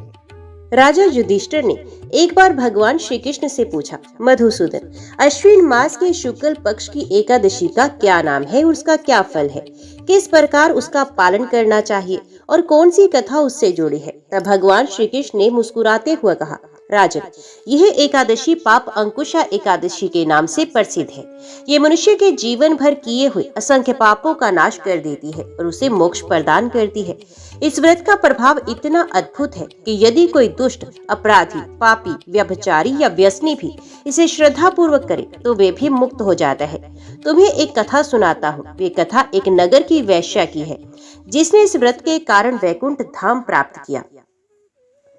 राजा युधिष्ठिर ने एक बार भगवान श्री कृष्ण से पूछा, मधुसूदन, अश्विन मास के शुक्ल पक्ष की एकादशी का क्या नाम है और उसका क्या फल है? किस प्रकार उसका पालन करना चाहिए और कौन सी कथा उससे जुड़ी है? तब भगवान श्री कृष्ण ने मुस्कुराते हुए कहा, राजन, यह एकादशी पाप अंकुशा एकादशी के नाम से प्रसिद्ध है। ये मनुष्य के जीवन भर किए हुए असंख्य पापों का नाश कर देती है और उसे मोक्ष प्रदान करती है। इस व्रत का प्रभाव इतना अद्भुत है कि यदि कोई दुष्ट, अपराधी, पापी, व्यभिचारी या व्यसनी भी इसे श्रद्धा पूर्वक करे तो वे भी मुक्त हो जाता है। तुम्हें एक कथा सुनाता हूँ। ये कथा एक नगर की वैश्या की है, जिसने इस व्रत के कारण वैकुंठ धाम प्राप्त किया।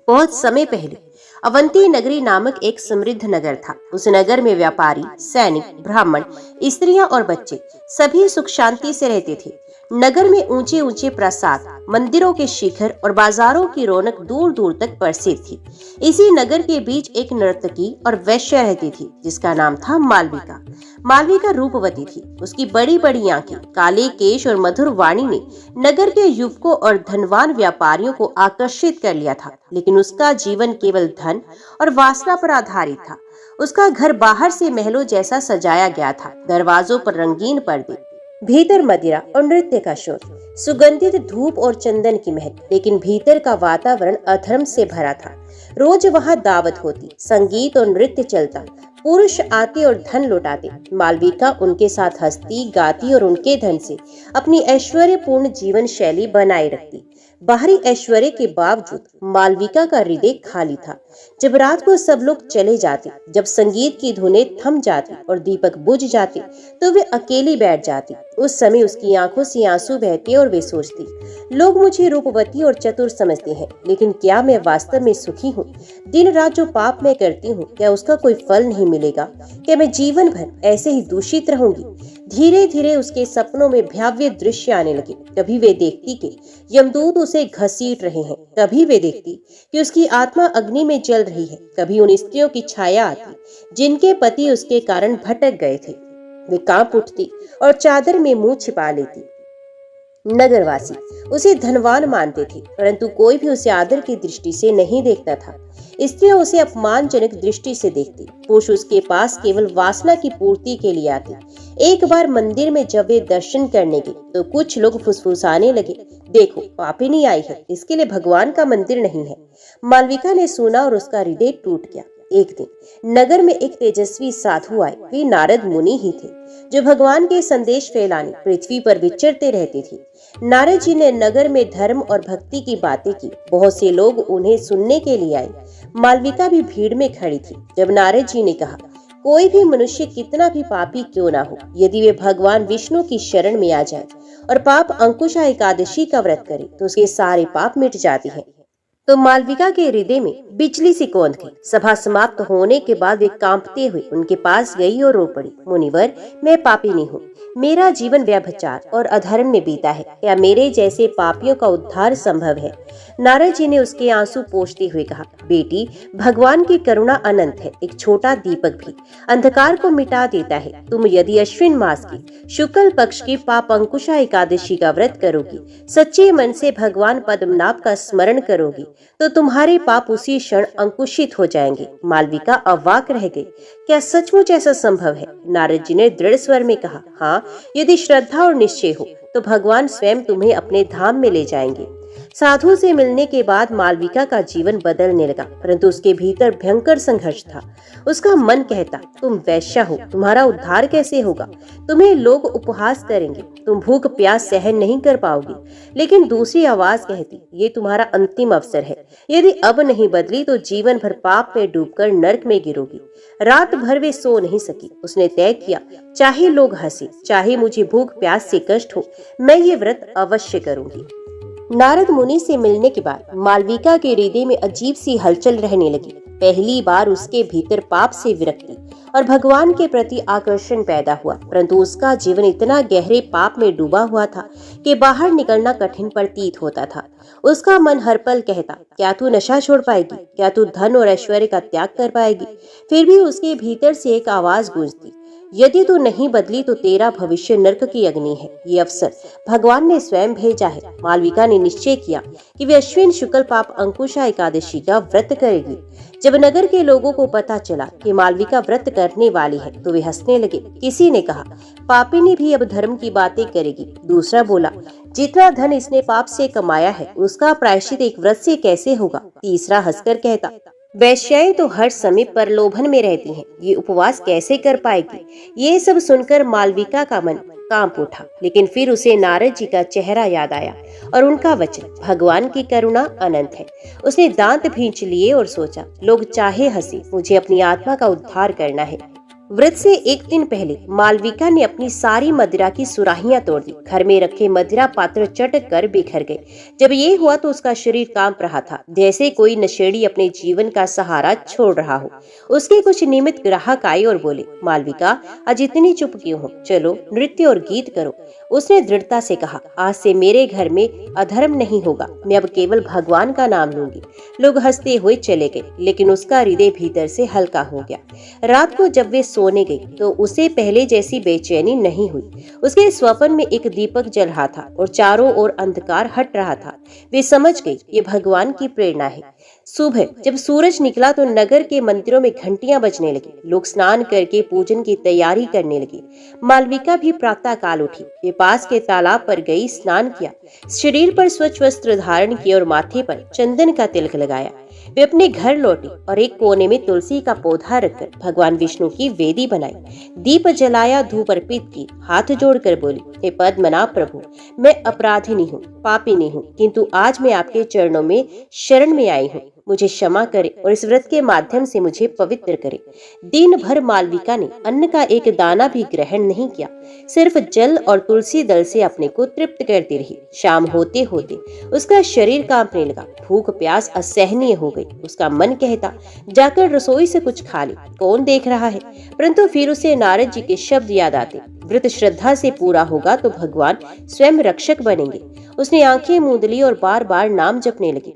बहुत समय पहले अवंती नगरी नामक एक समृद्ध नगर था। उस नगर में व्यापारी, सैनिक, ब्राह्मण, स्त्रियां और बच्चे सभी सुख शांति से रहते थे। नगर में ऊंचे ऊंचे प्रासाद, मंदिरों के शिखर और बाजारों की रौनक दूर दूर तक प्रसिद्ध थी। इसी नगर के बीच एक नर्तकी और वैश्या रहती थी, जिसका नाम था मालविका। मालविका रूपवती थी। उसकी बड़ी बड़ी आंखें, काले केश और मधुर वाणी ने नगर के युवकों और धनवान व्यापारियों को आकर्षित कर लिया था। लेकिन उसका जीवन केवल धन और वासना पर आधारित था। उसका घर बाहर से महलों जैसा सजाया गया था। दरवाजों पर रंगीन पर्दे, भीतर मदिरा और नृत्य का शोर, सुगंधित धूप और चंदन की महक। लेकिन भीतर का वातावरण अधर्म से भरा था। रोज वहाँ दावत होती, संगीत और नृत्य चलता, पुरुष आते और धन लुटाते। मालविका उनके साथ हंसती, गाती और उनके धन से अपनी ऐश्वर्यपूर्ण जीवन शैली बनाए रखती। बाहरी ऐश्वर्य के बावजूद मालविका का हृदय खाली था। जब रात को सब लोग चले जाते, जब संगीत की धुनें थम जाती और दीपक बुझ जाते, तो वे अकेली बैठ जाती। उस समय उसकी आंखों से आंसू बहते और वे सोचती, लोग मुझे रूपवती और चतुर समझते हैं, लेकिन क्या मैं वास्तव में सुखी हूँ? दिन रात जो पाप मैं करती हूँ, क्या उसका कोई फल नहीं मिलेगा? क्या मैं जीवन भर ऐसे ही दूषित रहूंगी? धीरे धीरे उसके सपनों में भयाव्य दृश्य आने लगे। कभी वे देखती कि यमदूत उसे घसीट रहे हैं, कभी वे देखती कि उसकी आत्मा अग्नि में जल रही है। कभी उन स्त्रियों की छाया आती जिनके पति उसके कारण भटक गए थे। वे कांप उठती और चादर में मुंह छिपा लेती। नगरवासी उसे धनवान मानते थे, परंतु कोई भी उसे आदर की दृष्टि से नहीं देखता था। स्त्रियां उसे अपमानजनक दृष्टि से देखती। पुरुष उसके पास केवल वासना की पूर्ति के लिए आते। एक बार मंदिर में जब वे दर्शन करने गए तो कुछ लोग फुसफुसाने लगे, देखो, पापिनी आई है, इसके लिए भगवान का मंदिर नहीं है। मालविका ने सुना और उसका हृदय टूट गया। एक दिन नगर में एक तेजस्वी साधु आए। वे नारद मुनि ही थे, जो भगवान के संदेश फैलाने पृथ्वी पर विचरते रहते थे। नारद जी ने नगर में धर्म और भक्ति की बातें की। बहुत से लोग उन्हें सुनने के लिए आए। मालविका भी भीड़ में खड़ी थी। जब नारद जी ने कहा, कोई भी मनुष्य कितना भी पापी क्यों ना हो, यदि वे भगवान विष्णु की शरण में आ जाए और पाप अंकुशा एकादशी का व्रत करे, तो उसके सारे पाप मिट जाते हैं। तो मालविका के हृदय में बिजली सी कौंध गई। सभा समाप्त होने के बाद वे कांपते हुए उनके पास गई और रो पड़ी, मुनिवर, मैं पापिनी हूँ। मेरा जीवन व्यभिचार और अधर्म में बीता है। क्या मेरे जैसे पापियों का उद्धार संभव है? नारद जी ने उसके आंसू पोंछते हुए कहा, बेटी, भगवान की करुणा अनंत है। एक छोटा दीपक भी अंधकार को मिटा देता है। तुम यदि अश्विन मास की शुक्ल पक्ष की पाप अंकुशा एकादशी का व्रत करोगी, सच्चे मन से भगवान पद्मनाभ का स्मरण करोगी, तो तुम्हारे पाप उसी क्षण अंकुशित हो जाएंगे। मालविका अवाक रह गई। क्या सचमुच ऐसा संभव है? नारद जी ने दृढ़ स्वर में कहा, हाँ, यदि श्रद्धा और निश्चय हो तो भगवान स्वयं तुम्हें अपने धाम में ले जाएंगे। साधु से मिलने के बाद मालविका का जीवन बदलने लगा, परंतु उसके भीतर भयंकर संघर्ष था। उसका मन कहता, तुम वैश्या हो, तुम्हारा उद्धार कैसे होगा? तुम्हें लोग उपहास करेंगे, तुम भूख प्यास सहन नहीं कर पाओगी। लेकिन दूसरी आवाज कहती, ये तुम्हारा अंतिम अवसर है। यदि अब नहीं बदली तो जीवन भर पाप में डूबकर नरक में गिरोगी। रात भर वे सो नहीं सकी। उसने तय किया, चाहे लोग हंसे, चाहे मुझे भूख प्यास से कष्ट हो, मैं ये व्रत अवश्य करूंगी। नारद मुनि से मिलने के बाद मालविका के हृदय में अजीब सी हलचल रहने लगी। पहली बार उसके भीतर पाप से विरक्ति और भगवान के प्रति आकर्षण पैदा हुआ, परंतु उसका जीवन इतना गहरे पाप में डूबा हुआ था कि बाहर निकलना कठिन प्रतीत होता था। उसका मन हर पल कहता, क्या तू नशा छोड़ पाएगी? क्या तू धन और ऐश्वर्य का त्याग कर पाएगी? फिर भी उसके भीतर से एक आवाज गूंजती, यदि तू नहीं बदली तो तेरा भविष्य नरक की अग्नि है। ये अवसर भगवान ने स्वयं भेजा है। मालविका ने निश्चय किया कि वे अश्विन शुक्ल पाप अंकुशा एकादशी का व्रत करेगी। जब नगर के लोगों को पता चला कि मालविका व्रत करने वाली है तो वे हंसने लगे। किसी ने कहा, पापिनी भी अब धर्म की बातें करेगी। दूसरा बोला, जितना धन इसने पाप से कमाया है उसका प्रायश्चित एक व्रत से कैसे होगा? तीसरा हंसकर कहता, वैश्याएं तो हर समय प्रलोभन में रहती हैं, ये उपवास कैसे कर पाएगी? ये सब सुनकर मालविका का मन कांप उठा, लेकिन फिर उसे नारद जी का चेहरा याद आया और उनका वचन, भगवान की करुणा अनंत है। उसने दांत भींच लिए और सोचा, लोग चाहे हंसे, मुझे अपनी आत्मा का उद्धार करना है। व्रत से एक दिन पहले मालविका ने अपनी सारी मदिरा की सुराहियां तोड़ दी। घर में रखे मदिरा पात्र चटक कर बिखर गए। जब ये हुआ तो उसका शरीर कांप रहा था, जैसे कोई नशेड़ी अपने जीवन का सहारा छोड़ रहा हो। उसके कुछ नियमित ग्राहक आए और बोले, मालविका, आज इतनी चुप क्यों हो? चलो नृत्य और गीत करो। उसने दृढ़ता से कहा, आज से मेरे घर में अधर्म नहीं होगा, मैं अब केवल भगवान का नाम लूंगी। लोग हंसते हुए चले गए, लेकिन उसका हृदय भीतर से हल्का हो गया। रात को जब वे सोने गई तो उसे पहले जैसी बेचैनी नहीं हुई। उसके स्वप्न में एक दीपक जल रहा था और चारों ओर अंधकार हट रहा था। वे समझ गई, ये भगवान की प्रेरणा है। सुबह जब सूरज निकला तो नगर के मंदिरों में घंटियां बजने लगी। लोग स्नान करके पूजन की तैयारी करने लगे। मालविका भी प्रातः काल उठी। वे पास के तालाब पर गई, स्नान किया, शरीर पर स्वच्छ वस्त्र धारण किए और माथे पर चंदन का तिलक लगाया। वे अपने घर लौटी और एक कोने में तुलसी का पौधा रखकर भगवान विष्णु की वेदी बनाई, दीप जलाया, धूप अर्पित की, हाथ जोड़कर बोली, हे पद्मनाभ प्रभु, मैं अपराधिनी हूँ, पापिनी हूँ, किंतु आज मैं आपके चरणों में शरण में आई हूँ। मुझे क्षमा करे और इस व्रत के माध्यम से मुझे पवित्र करे। दिन भर मालविका ने अन्न का एक दाना भी ग्रहण नहीं किया, सिर्फ जल और तुलसी दल से अपने को तृप्त करती रही। शाम होते होते उसका शरीर कांपने लगा, भूख प्यास असहनीय हो गई। उसका मन कहता, जाकर रसोई से कुछ खा ले, कौन देख रहा है? परंतु फिर उसे नारद जी के शब्द याद आते, व्रत श्रद्धा से पूरा होगा तो भगवान स्वयं रक्षक बनेंगे। उसने आंखें मूंद ली और बार बार नाम जपने लगी,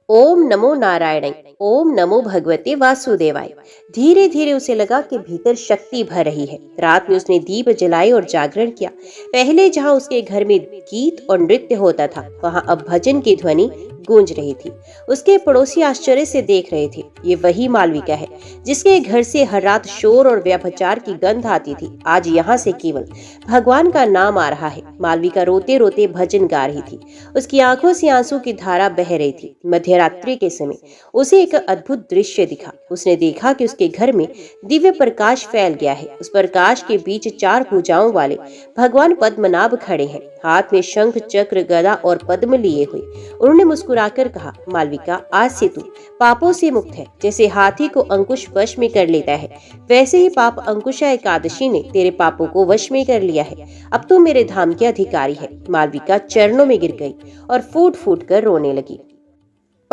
ओम नमो नारायण, ओम नमो भगवते वासुदेवाय। धीरे धीरे उसे लगा कि भीतर शक्ति भर रही है। रात में उसने दीप जलाए और जागरण किया। पहले जहां उसके घर में गीत और नृत्य होता था, वहां अब भजन की ध्वनि गूंज रही थी। उसके पड़ोसी आश्चर्य से देख रहे थे, ये वही मालविका है जिसके घर से हर रात शोर और व्यभिचार की गंध आती थी। आज यहाँ से केवल भगवान का नाम आ रहा है। मालविका रोते रोते भजन गा रही थी। उसकी आंखों से आंसू की धारा बह रही थी। मध्यरात्रि के समय उसे एक अद्भुत दृश्य दिखा। उसने देखा कि उसके घर में दिव्य प्रकाश फैल गया है। उस प्रकाश के बीच 4 भुजाओं वाले भगवान पद्मनाभ खड़े हैं, हाथ में शंख चक्र गदा और पद्म लिए हुए। उन्होंने मुस्कुराकर कहा, मालविका, आज से तू पापों से मुक्त है। जैसे हाथी को अंकुश वश में कर लेता है, वैसे ही पाप अंकुशा एकादशी ने तेरे पापों को वश में कर लिया है। अब तू मेरे धाम की अधिकारी है। मालविका चरणों में गिर गई और फूट फूट कर रोने लगी।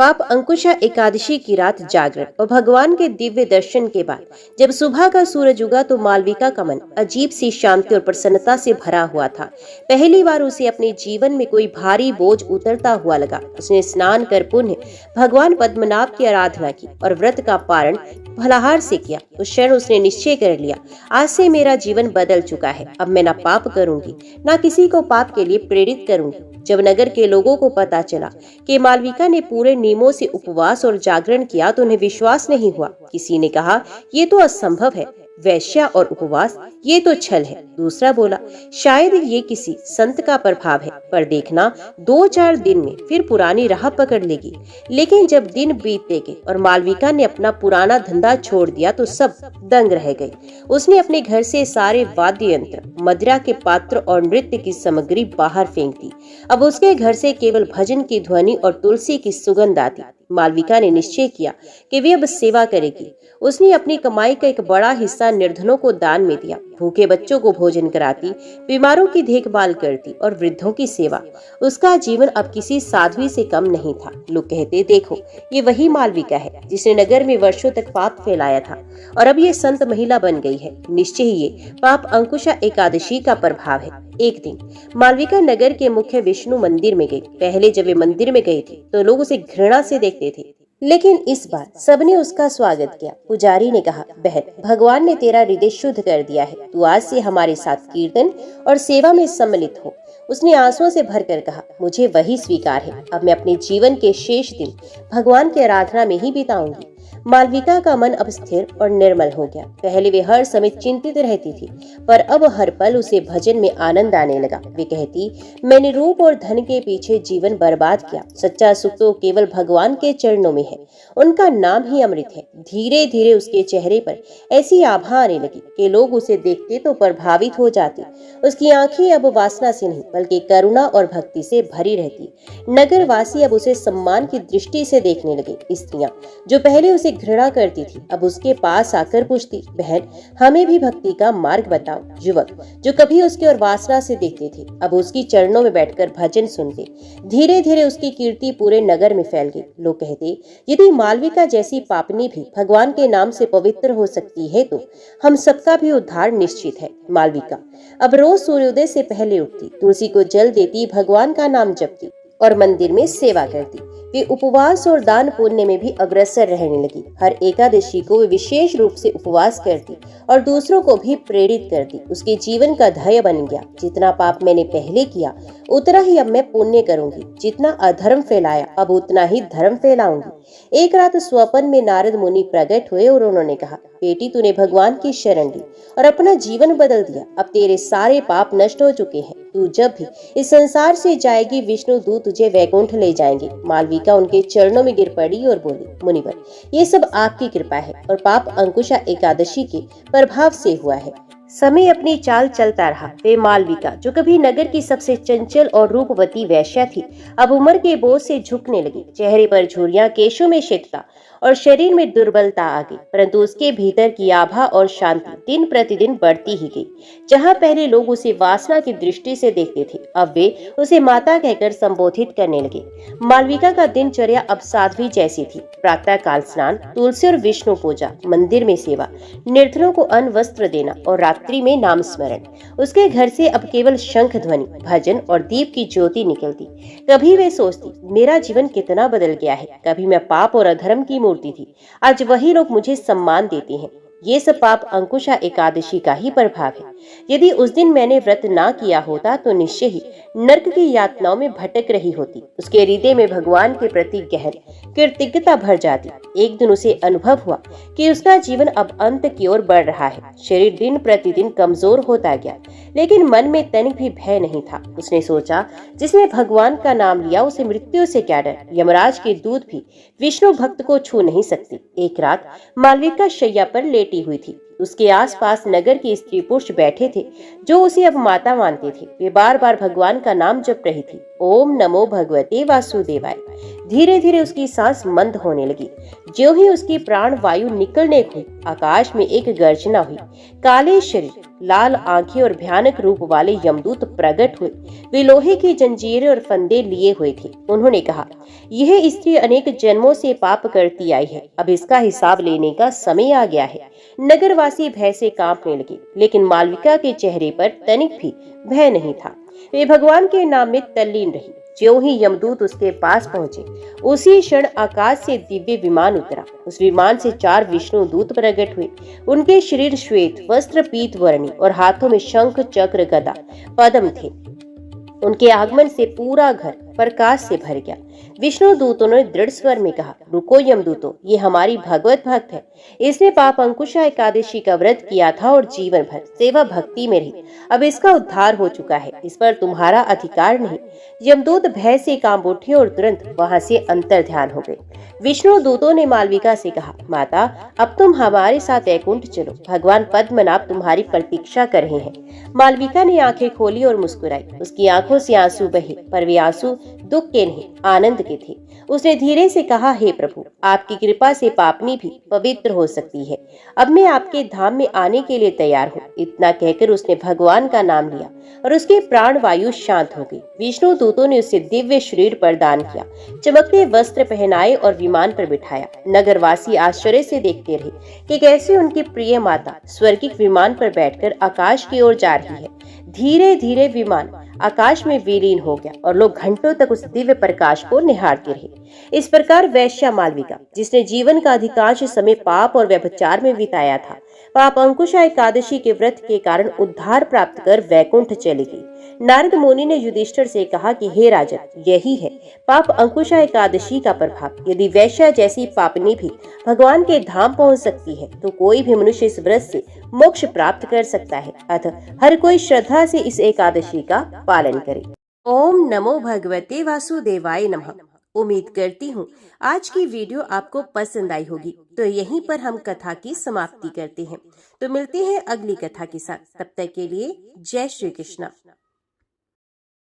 पाप अंकुशा एकादशी की रात जागरण और भगवान के दिव्य दर्शन के बाद जब सुबह का सूरज उगा तो मालविका का मन अजीब सी शांति और प्रसन्नता से भरा हुआ था। पहली बार उसे अपने जीवन में कोई भारी बोझ उतरता हुआ लगा। उसने स्नान कर पुनः भगवान पद्मनाभ की आराधना की और व्रत का पारण फलाहार से किया। उस क्षण उसने निश्चय कर लिया, आज से मेरा जीवन बदल चुका है। अब मैं ना पाप करूंगी, ना किसी को पाप के लिए प्रेरित करूंगी। जब नगर के लोगों को पता चला कि मालविका ने पूरे नियमों से उपवास और जागरण किया तो उन्हें विश्वास नहीं हुआ। किसी ने कहा, ये तो असंभव है, वैश्या और उपवास, ये तो छल है। दूसरा बोला, शायद ये किसी संत का प्रभाव है, पर देखना 2-4 दिन में फिर पुरानी राह पकड़ लेगी। लेकिन जब दिन बीतते गए और मालविका ने अपना पुराना धंधा छोड़ दिया तो सब दंग रह गई। उसने अपने घर से सारे वाद्य यंत्र, मदिरा के पात्र और नृत्य की सामग्री बाहर फेंक दी। अब उसके घर से केवल भजन की ध्वनि और तुलसी की सुगंध आती। मालविका ने निश्चय किया कि वे अब सेवा करेगी। उसने अपनी कमाई का एक बड़ा हिस्सा निर्धनों को दान में दिया, भूखे बच्चों को भोजन कराती, बीमारों की देखभाल करती और वृद्धों की सेवा। उसका जीवन अब किसी साध्वी से कम नहीं था। लोग कहते, देखो ये वही मालविका है जिसने नगर में वर्षों तक पाप फैलाया था और अब ये संत महिला बन गई है। निश्चय ही ये पाप अंकुशा एकादशी का प्रभाव है। एक दिन मालविका नगर के मुख्य विष्णु मंदिर में गई। पहले जब वे मंदिर में गई थी तो लोग उसे घृणा से देखते थे, लेकिन इस बार सबने उसका स्वागत किया। पुजारी ने कहा, बहन, भगवान ने तेरा हृदय शुद्ध कर दिया है, तू आज से हमारे साथ कीर्तन और सेवा में सम्मिलित हो। उसने आंसुओं से भरकर कहा, मुझे वही स्वीकार है। अब मैं अपने जीवन के शेष दिन भगवान की आराधना में ही बिताऊंगी। मालविका का मन अब स्थिर और निर्मल हो गया। पहले वे हर समय चिंतित रहती थी, पर अब हर पल उसे भजन में आनंद आने लगा। वे कहती, मैंने रूप और धन के पीछे जीवन बर्बाद किया, सच्चा सुख तो केवल भगवान के चरणों में है, उनका नाम ही अमृत है। धीरे धीरे उसके चेहरे पर ऐसी आभा आने लगी कि लोग उसे देखते तो प्रभावित हो जाते। उसकी आंखें अब वासना से नहीं बल्कि करुणा और भक्ति से भरी रहती। नगर वासी अब उसे सम्मान की दृष्टि से देखने लगे। स्त्रियां जो पहले उसे घृणा करती थी अब उसके पास आकर पूछती, बहन, हमें भी भक्ति का मार्ग बताओ। युवक जो कभी उसकी ओर वासना से देखते थे अब उसकी चरणों में बैठकर भजन सुनते। धीरे धीरे उसकी कीर्ति पूरे नगर में फैल गई। लोग कहते, यदि मालविका जैसी पापनी भी भगवान के नाम से पवित्र हो सकती है तो हम सबका भी उद्धार निश्चित है। मालविका अब रोज सूर्योदय से पहले उठती, तुलसी को जल देती, भगवान का नाम जपती और मंदिर में सेवा करती। वे उपवास और दान पुण्य में भी अग्रसर रहने लगी। हर एकादशी को वे विशेष रूप से उपवास करती और दूसरों को भी प्रेरित करती। उसके जीवन का ध्येय बन गया, जितना पाप मैंने पहले किया उतना ही अब मैं पुण्य करूंगी, जितना अधर्म फैलाया अब उतना ही धर्म फैलाऊंगी। एक रात स्वप्न में नारद मुनि प्रकट हुए और उन्होंने कहा, बेटी, तूने भगवान की शरण ली और अपना जीवन बदल दिया। अब तेरे सारे पाप नष्ट हो चुके हैं। तू जब भी इस संसार से जाएगी विष्णु दूत तुझे वैकुंठ ले जाएंगे। मालविका उनके चरणों में गिर पड़ी और बोली, मुनिवर, ये सब आपकी कृपा है और पाप अंकुशा एकादशी के प्रभाव से हुआ है। समय अपनी चाल चलता रहा। वे मालविका जो कभी नगर की सबसे चंचल और रूपवती वैश्या थी अब उम्र के बोझ से झुकने लगी। चेहरे पर झुर्रियां, केशों में शिथिलता और शरीर में दुर्बलता आ गई, परंतु उसके भीतर की आभा और शांति दिन प्रतिदिन बढ़ती ही गई। जहाँ पहले लोग उसे वासना की दृष्टि से देखते थे अब वे उसे माता कहकर संबोधित करने लगे। मालविका का दिनचर्या अब साध्वी जैसी थी। प्रातः काल स्नान, तुलसी और विष्णु पूजा, मंदिर में सेवा, निर्धनों को अन्न वस्त्र देना और रात्रि में नाम स्मरण। उसके घर से अब केवल शंख ध्वनि, भजन और दीप की ज्योति निकलती। कभी वे सोचती, मेरा जीवन कितना बदल गया है। कभी मैं पाप और अधर्म की मूर्ति थी, आज वही लोग मुझे सम्मान देते हैं। ये सब पाप अंकुशा एकादशी का ही प्रभाव है। यदि उस दिन मैंने व्रत ना किया होता तो निश्चय ही नरक की यातनाओं में भटक रही होती। उसके हृदय में भगवान के प्रति गहन कृतज्ञता भर जाती। एक दिन उसे अनुभव हुआ कि उसका जीवन अब अंत की ओर बढ़ रहा है। शरीर दिन प्रतिदिन कमजोर होता गया, लेकिन मन में तनिक भी भय नहीं था। उसने सोचा, जिसने भगवान का नाम लिया उसे मृत्यु से क्या डर। यमराज के दूत भी विष्णु भक्त को छू नहीं सकती। एक रात मालविका शैया पर लेटी हुई थी। उसके आसपास नगर के स्त्री पुरुष बैठे थे जो उसे अब माता मानते थे। वे बार बार भगवान का नाम जप रही थी, ओम नमो भगवते वासुदेवाय। धीरे धीरे उसकी सांस मंद होने लगी। ज्यों ही उसकी प्राण वायु निकलने हुई, आकाश में एक गर्जना हुई। काले शरीर, लाल आंखें और भयानक रूप वाले यमदूत प्रकट हुए। वे लोहे की जंजीरें और फंदे लिए हुए थे। उन्होंने कहा, यह स्त्री अनेक जन्मों से पाप करती आई है, अब इसका हिसाब लेने का समय आ गया है। नगरवासी भय से कांपने लगे, लेकिन मालविका के चेहरे पर तनिक भी भय नहीं था। वे भगवान के नाम में तल्लीन रही। ज्यों ही यमदूत उसके पास पहुंचे, उसी क्षण आकाश से दिव्य विमान उतरा। उस विमान से 4 विष्णु दूत प्रकट हुए। उनके शरीर श्वेत, वस्त्र पीत वर्णी और हाथों में शंख, चक्र, गदा, पद्म थे। उनके आगमन से पूरा घर प्रकाश से भर गया। विष्णु दूतों ने दृढ़ स्वर में कहा, रुको यमदूतों, ये हमारी भगवत भक्त है। इसने पाप अंकुशा एकादशी का व्रत किया था और जीवन भर सेवा भक्ति में रही। अब इसका उद्धार हो चुका है, इस पर तुम्हारा अधिकार नहीं। यमदूत भय से कांप उठे और तुरंत वहां से अंतर ध्यान हो गए। विष्णु दूतों ने मालविका से कहा, माता, अब तुम हमारे साथ वैकुंठ चलो, भगवान पद्मनाभ तुम्हारी प्रतीक्षा कर रहे हैं। मालविका ने आंखें खोली और मुस्कुराई। उसकी आंखों से आंसू बहे, पर वे आंसू दुख के नहीं, आनंद के थे। उसने धीरे से कहा, हे प्रभु, आपकी कृपा से पापनी भी पवित्र हो सकती है। अब मैं आपके धाम में आने के लिए तैयार हूँ। इतना कहकर उसने भगवान का नाम लिया और उसके प्राण वायु शांत हो गई। विष्णु दूतों ने उसे दिव्य शरीर प्रदान किया, चमकते वस्त्र पहनाए और विमान पर बिठाया। नगरवासी आश्चर्य से देखते रहे कि कैसे उनकी प्रिय माता स्वर्गिक विमान पर बैठकर आकाश की ओर जा रही है। धीरे धीरे विमान आकाश में विलीन हो गया और लोग घंटों तक उस दिव्य प्रकाश को निहारते रहे। इस प्रकार वैश्या मालविका, जिसने जीवन का अधिकांश समय पाप और व्यभिचार में बिताया था, पाप अंकुशा एकादशी के व्रत के कारण उद्धार प्राप्त कर वैकुंठ चली गई। नारद मुनि ने युधिष्ठिर से कहा कि हे राजन, यही है पाप अंकुशा एकादशी का प्रभाव। यदि वैश्या जैसी पापनी भी भगवान के धाम पहुंच सकती है, तो कोई भी मनुष्य इस व्रत से मोक्ष प्राप्त कर सकता है। अतः हर कोई श्रद्धा से इस एकादशी का पालन करे। ओम नमो भगवते वासुदेवाय नमः। उम्मीद करती हूँ आज की वीडियो आपको पसंद आई होगी। तो यहीं पर हम कथा की समाप्ति करते हैं। तो मिलते हैं अगली कथा के साथ। तब तक के लिए जय श्री कृष्ण।